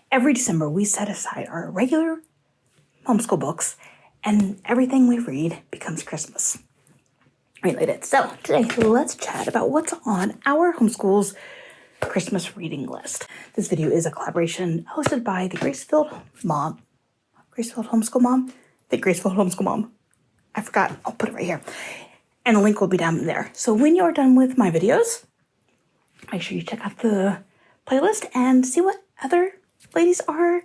Every December, we set aside our regular homeschool books, and everything we read becomes Christmas related. So today, let's chat about what's on our homeschool's Christmas reading list. This video is a collaboration hosted by the Gracefilled Homeschool Mom. I forgot. I'll put it right here. And the link will be down there. So when you're done with my videos, make sure you check out the playlist and see what other ladies are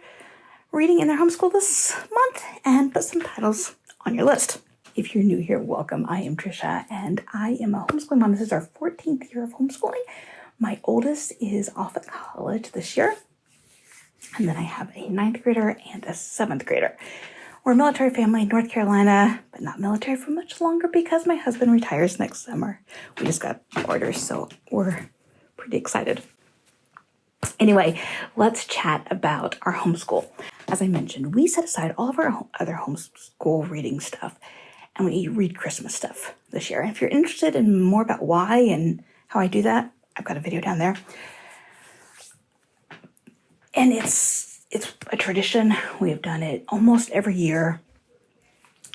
reading in their homeschool this month and put some titles on your list. If you're new here, welcome. I am Tricia and I am a homeschooling mom. This is our 14th year of homeschooling. My oldest is off at college this year. And then I have a 9th grader and a 7th grader. We're a military family in North Carolina, but not military for much longer because my husband retires next summer. We just got orders, so we're pretty excited. Anyway, let's chat about our homeschool. As I mentioned, we set aside all of our other homeschool reading stuff, and we read Christmas stuff this year. And if you're interested in more about why and how I do that, I've got a video down there. And it's a tradition. We have done it almost every year,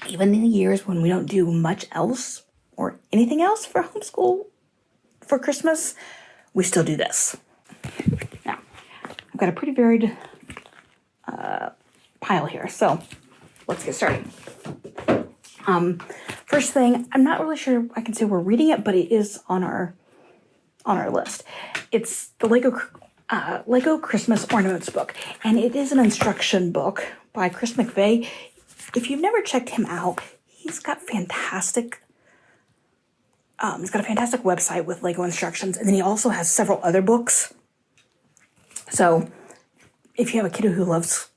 even in the years when we don't do much else or anything else for homeschool for Christmas, we still do this. Now, I've got a pretty varied pile here, so let's get started. First thing, I'm not really sure I can say we're reading it, but it is on our list. It's the Lego Christmas Ornaments book, and it is an instruction book by Chris McVeigh. If you've never checked him out, he's got a fantastic website with Lego instructions, and then he also has several other books. So if you have a kiddo who loves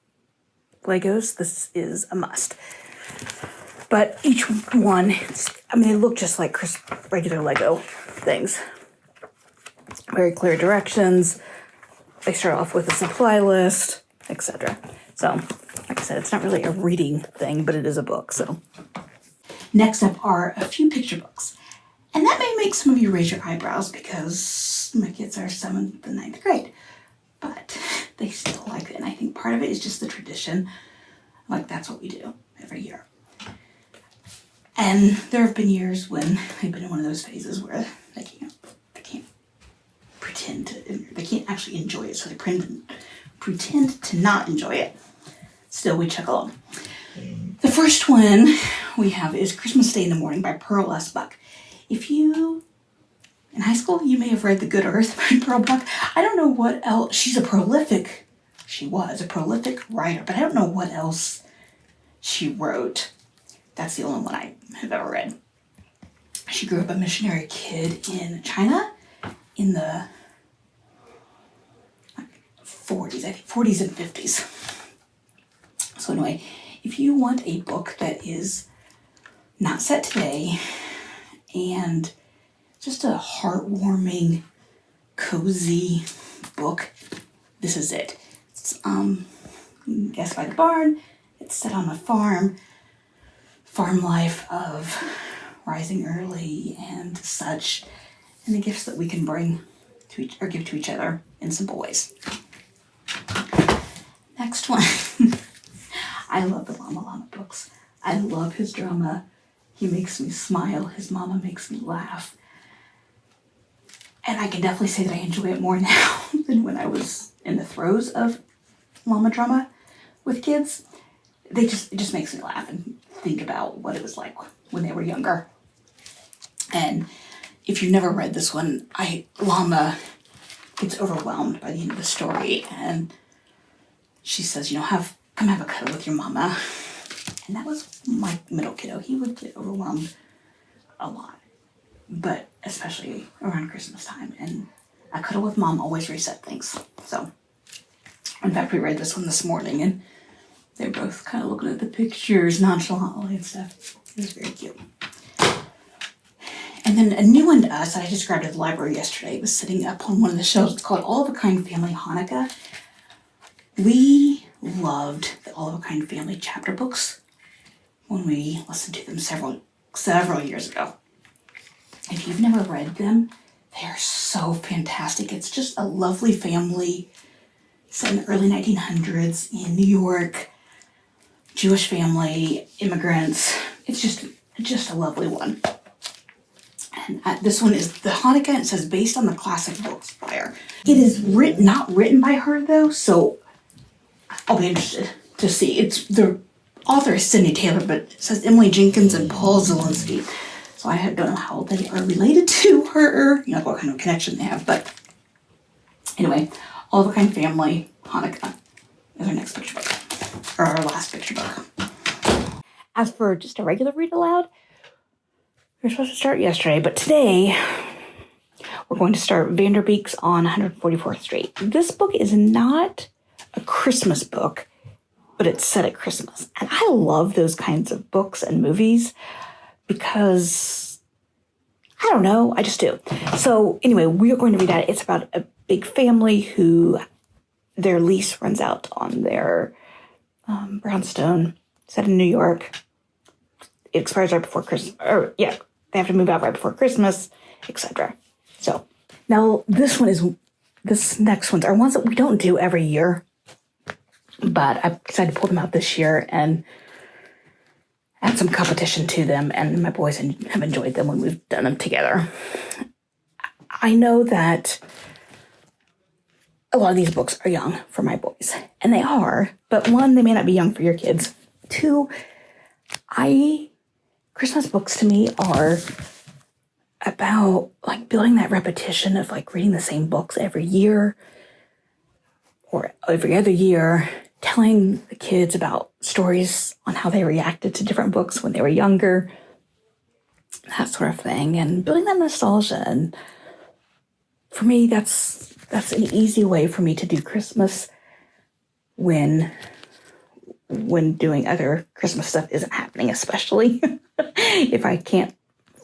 Legos, this is a must. But each one, they look just like regular Lego things. Very clear directions. They start off with a supply list, etc. So, like I said, it's not really a reading thing, but it is a book. So, next up are a few picture books. And that may make some of you raise your eyebrows because my kids are 7th and 9th grade. But they still like it. And I think part of it is just the tradition. Like, that's what we do every year. And there have been years when I've been in one of those phases where they can't actually enjoy it, so they pretend to not enjoy it. Still, we chuckle on. The first one we have is Christmas Day in the Morning by Pearl S. Buck. If you, in high school, you may have read The Good Earth by Pearl Buck. I don't know what else. She was a prolific writer, but I don't know what else she wrote. That's the only one I have ever read. She grew up a missionary kid in China in the 40s and 50s. So anyway, if you want a book that is not set today and just a heartwarming, cozy book, this is it. It's Guest by the Barn. It's set on a farm life of rising early and such, and the gifts that we can bring to give to each other in simple ways. Next one. I love the Llama books. I love his drama. He makes me smile. His mama makes me laugh. And I can definitely say that I enjoy it more now than when I was in the throes of Llama drama with kids. It just makes me laugh and think about what it was like when they were younger. And if you've never read this one, Llama gets overwhelmed by the end of the story, and she says, come have a cuddle with your mama. And that was my middle kiddo. He would get overwhelmed a lot, but especially around Christmas time. And a cuddle with mom always reset things. So, in fact, we read this one this morning, and they were both kind of looking at the pictures nonchalantly and stuff. It was very cute. And then a new one to us that I just grabbed at the library yesterday. It was sitting up on one of the shelves. It's called All of a Kind Family Hanukkah. We loved the All of a Kind Family chapter books when we listened to them several years ago. If you've never read them, they are so fantastic. It's just a lovely family set in the early 1900s in New York. Jewish family, immigrants. It's just a lovely one. And this one is the Hanukkah, and it says based on the classic books by her. It is not written by her though, so I'll be interested to see. It's the author is Sydney Taylor, but it says Emily Jenkins and Paul Zielinski. So I don't know how they are related to her, what kind of connection they have. But anyway, All the Kind Family, Hanukkah is our next picture book, or our last picture book. As for just a regular read aloud, we were supposed to start yesterday, but today we're going to start Vanderbeeks on 144th Street. This book is not a Christmas book, but it's set at Christmas. And I love those kinds of books and movies because, I don't know, I just do. So anyway, we are going to read that. It's about a big family who their lease runs out on their brownstone, set in New York. It expires right before Christmas, they have to move out right before Christmas, etc. So now this next ones are ones that we don't do every year, but I decided to pull them out this year and add some competition to them, and my boys have enjoyed them when we've done them together. I know that a lot of these books are young for my boys, and they are, but one, they may not be young for your kids. Two, Christmas books to me are about building that repetition of reading the same books every year or every other year, telling the kids about stories on how they reacted to different books when they were younger, that sort of thing, and building that nostalgia. And for me, that's an easy way for me to do Christmas when doing other Christmas stuff isn't happening, especially if I can't,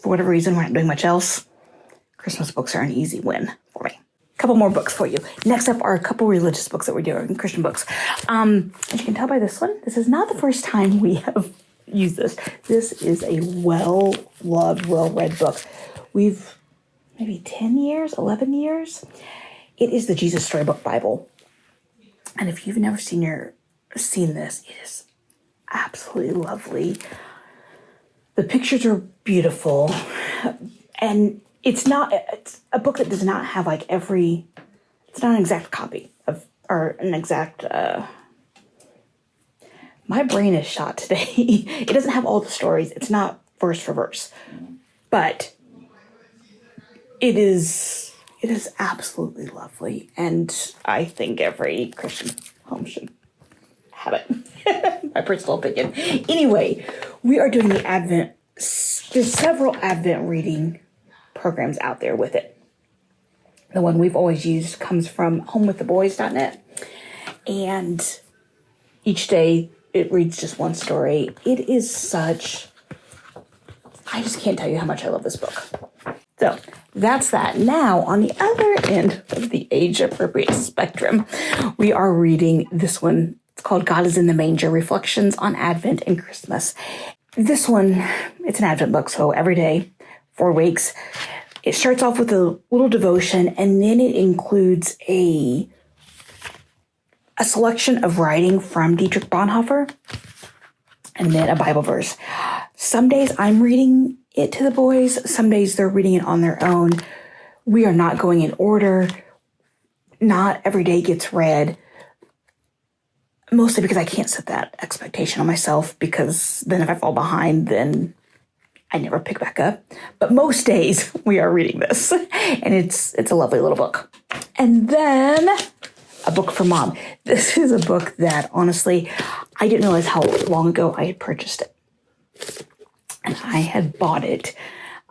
for whatever reason, we're not doing much else. Christmas books are an easy win for me. A couple more books for you. Next up are a couple religious books that we're doing, Christian books. As you can tell by this one, this is not the first time we have used this. This is a well-loved, well-read book. We've maybe 10 years, 11 years. It is the Jesus Storybook Bible. And if you've never seen this, it is absolutely lovely. The pictures are beautiful, and it's a book that does not have it's not an exact copy or an exact, my brain is shot today. It doesn't have all the stories. It's not verse for verse, but it is absolutely lovely. And I think every Christian home should have it. My personal opinion. Anyway, we are doing the Advent. There's several Advent reading programs out there with it. The one we've always used comes from homewiththeboys.net. And each day it reads just one story. It is I just can't tell you how much I love this book. So that's that. Now, on the other end of the age-appropriate spectrum, we are reading this one. It's called God is in the Manger, Reflections on Advent and Christmas. This one, it's an Advent book, so every day, 4 weeks. It starts off with a little devotion, and then it includes a selection of writing from Dietrich Bonhoeffer, and then a Bible verse. Some days I'm reading it to the boys. Some days they're reading it on their own. We are not going in order. Not every day gets read. Mostly because I can't set that expectation on myself, because then if I fall behind, then I never pick back up. But most days we are reading this, and it's a lovely little book. And then a book for mom. This is a book that honestly, I didn't realize how long ago I had purchased it. And I had bought it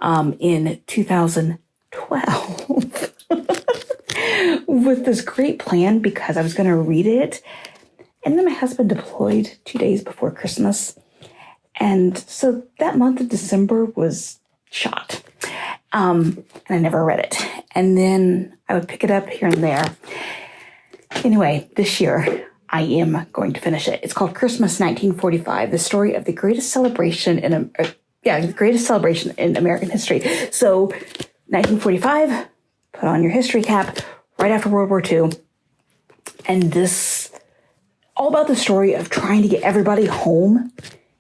in 2012 with this great plan because I was going to read it. And then my husband deployed 2 days before Christmas. And so that month of December was shot. And I never read it. And then I would pick it up here and there. Anyway, this year I am going to finish it. It's called Christmas 1945, the story of the greatest celebration in American history. So 1945, put on your history cap, right after World War II. And this, all about the story of trying to get everybody home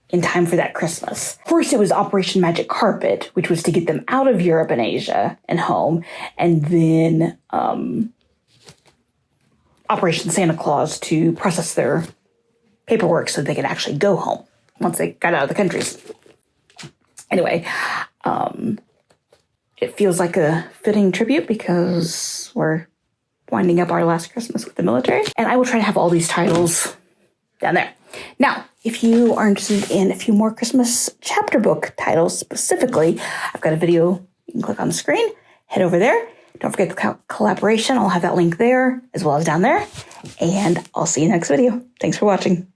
in time for that Christmas. First, it was Operation Magic Carpet, which was to get them out of Europe and Asia and home. And then Operation Santa Claus to process their paperwork so they could actually go home once they got out of the countries. Anyway, it feels like a fitting tribute because we're winding up our last Christmas with the military. And I will try to have all these titles down there. Now, if you are interested in a few more Christmas chapter book titles specifically, I've got a video you can click on the screen, head over there. Don't forget the collaboration. I'll have that link there as well as down there. And I'll see you next video. Thanks for watching.